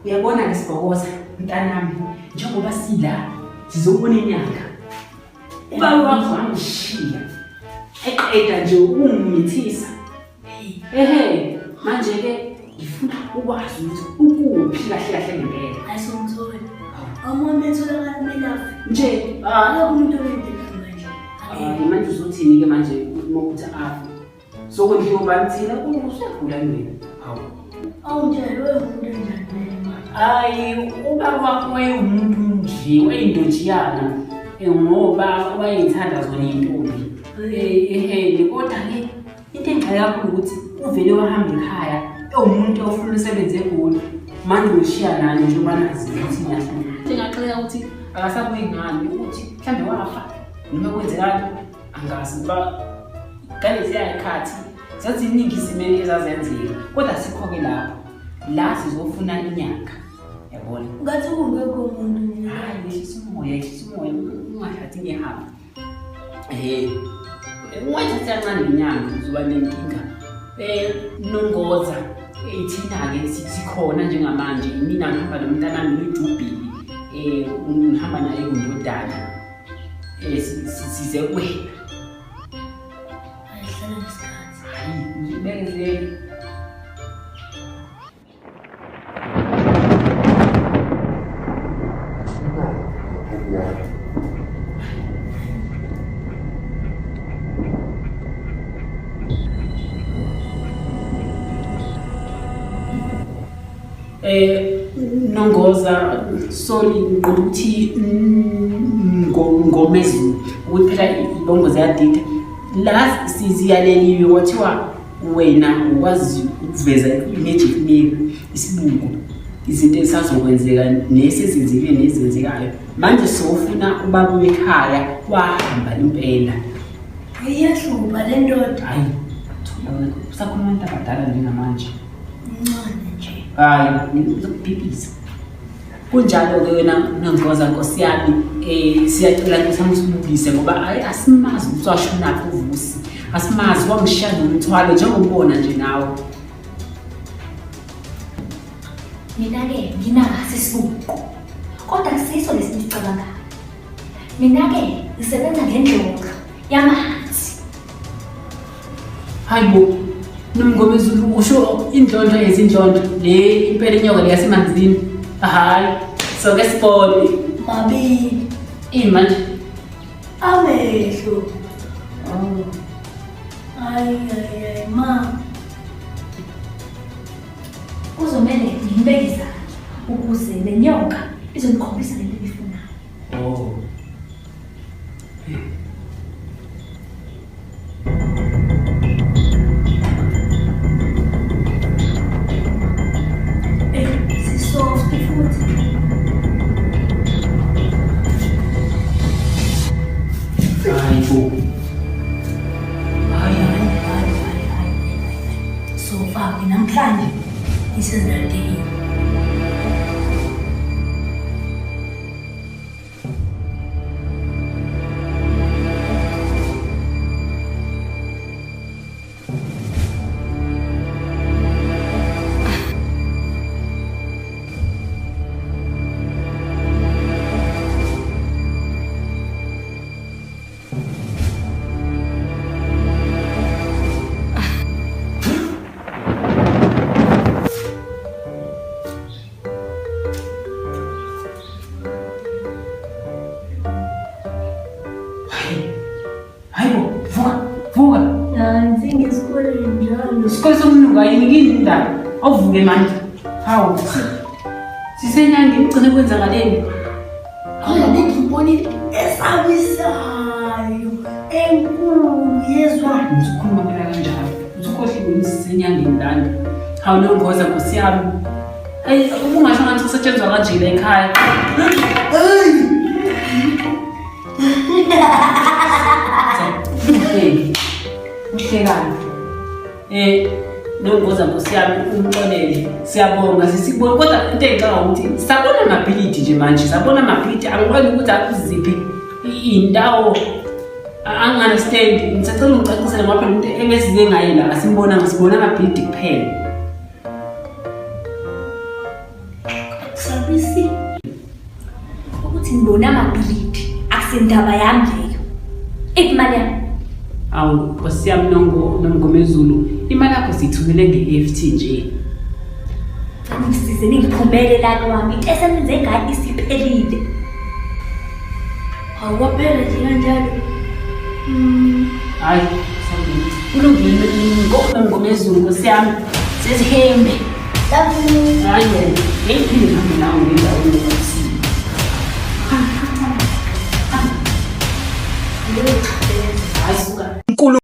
Uyabona lesibhokoza mntanami njengoba sila sizobona inyanga. Ubaba wakho angishiya. Eqeda nje ukungimithisa. Ehe manje ke ngifuna ukwazi ukuthi ukuphi kahle kahle ngempela. Ayisomtholi. Umuntu ethola mina Nje umuntu oyedwa manje. Manje uzothini ke manje uma uthi afu. Sokwenziwa banthina usegula mina. Awu nje wemuntu njani? Hayi ubaba wakho wayeumuntu nje wayindojiyana ngoba wayethanda zona intombi. Kodwa ke into engxa yakho ukuthi uvele wahamba ekhaya umuntu ofuna usebenze egoli manje ushiya nani nje banazi ukuthi ngiyahlula. Ngingaxeka ukuthi akasabuyi ngani ukuthi mhlambe wafa noma kwenzekani angazi ba kale siyayikhathi sathi iningi isimene ezazenzeka kodwa sikho ke lapho la sizofuna inyanga yabona Ngathi ungekho umuntu. hayi ngisho umoya ungahlathi ngihamba ungathatha kancane inyanga uzoba nenkinga nongoza ithina ke sikhona njengamanje mina ngihamba nomntanami noJubhili ngihamba naye kundodana size kuwena Ayihlala isikhathi. hayi ngibezele nongoza sorry ukuthi ngomezulu ukuthi phela ibongo ziyadida la siziyaleliwe kwathiwa wena ukwazi ukuveza imagic mirror isibuko izinto esazokwenzeka nesezenzekile nezenzekayo manje sofuna ubaba wekhaya wahamba impela Iyahlupa le ndoda. hayi thola usakhuluma abantu abadala njengamanje Incane nje. hayi ngizokubhibhisa kunjalo ke wena nongoza Nkosi yami siyacela ukuthi amsibukise ngoba hayi asimazi ukuthi washona lapho uvusi asimazi wamshaya nomthwalo njengobona nje nawe Mina ke nginasi isibuko. Kodwa kusiso lesicabanga. Mina ke ngisebenza ngendlovu yamanzi. hayibo nomngomezulu usho indlondlo ezindlondlo le impela inyoka leyasemanzini hayi so ke sibone Mabili. imanje Amehlo. Ay ma. Kuzomele ngimbeke izandla ukuze le nyoka izongikhombisa lento ebifunayo. Sisoft futhi. hayibo Hayi. So far namhlanje isizadini. hayibo vuka Nanzi ngesikoleni njalo. isikole somnuka yini kini indaba awuvuke manje hawu sisenyangeni ugcine kwenzakaleni Kodwa ngibonile esabisayo enkulu yezwa. uzikhuluma phela kanjalo uzukhohliwe sisenyangeni lana hawu nongoza Nkosi yami ubungasho ngathi kusetshenzwa kanje la ekhaya uhlekani nongoza Nkosi yami umxolele siyabonga sisibona kodwa into engicabanga ukuthi sabona amabhilidi nje manje sabona amabhilidi angikwazi ukuthi akuziphi indawo angi-understand ngisacela ungicacisele ngoba phela into ebesize ngayo la asimbona ngasibona amabhilidi kuphela Polisi. Ukuthi ngibona amabhilidi akusindaba yami leyo. Imali yami. Awu Nkosi yami Nomgomezulu, imali yakho siyithumele nge-EFT nje. Ngisize ningiphumele la kwami. Into eseninze ngayo isiphelile. Awukaphela nje kanjalo. Hayi, kulungile Nomgomezulu Nkosi yami. Sesihembe. Sabu. Hayi, ngiphinde ngihambe nawe ngendawo yokuthi